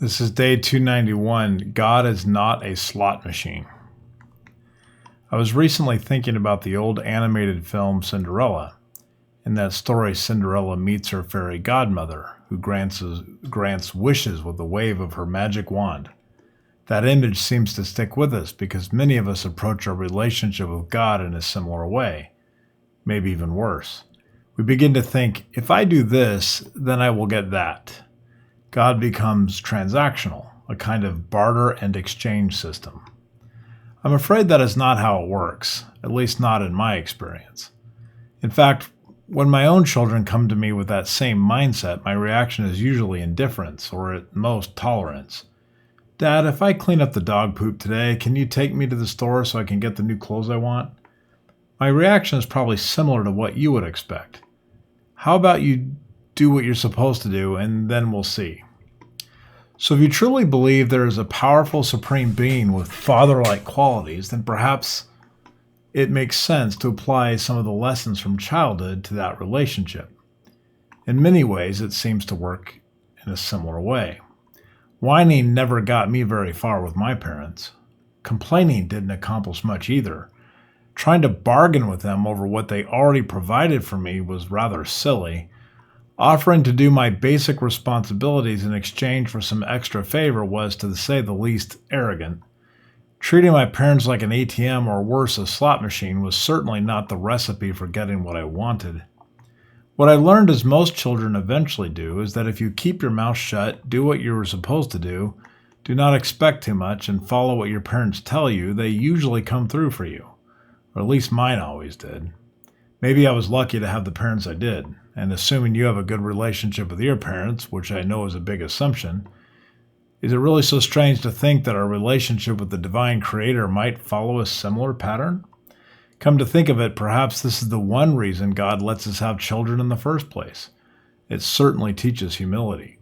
This is day 291. God is not a slot machine. I was recently thinking about the old animated film Cinderella. In that story, Cinderella meets her fairy godmother, who grants wishes with a wave of her magic wand. That image seems to stick with us because many of us approach our relationship with God in a similar way, maybe even worse. We begin to think, if I do this, then I will get that. God becomes transactional, a kind of barter and exchange system. I'm afraid that is not how it works, at least not in my experience. In fact, when my own children come to me with that same mindset, my reaction is usually indifference or at most tolerance. Dad, if I clean up the dog poop today, can you take me to the store so I can get the new clothes I want? My reaction is probably similar to what you would expect. How about you do what you're supposed to do and then we'll see? So if you truly believe there is a powerful supreme being with father-like qualities, then perhaps it makes sense to apply some of the lessons from childhood to that relationship. In many ways, it seems to work in a similar way. Whining never got me very far with my parents. Complaining didn't accomplish much either. Trying to bargain with them over what they already provided for me was rather silly. Offering to do my basic responsibilities in exchange for some extra favor was, to say the least, arrogant. Treating my parents like an ATM or worse, a slot machine was certainly not the recipe for getting what I wanted. What I learned, as most children eventually do, is that if you keep your mouth shut, do what you were supposed to do not expect too much, and follow what your parents tell you, they usually come through for you. Or at least mine always did. Maybe I was lucky to have the parents I did, and assuming you have a good relationship with your parents, which I know is a big assumption, is it really so strange to think that our relationship with the divine creator might follow a similar pattern? Come to think of it, perhaps this is the one reason God lets us have children in the first place. It certainly teaches humility.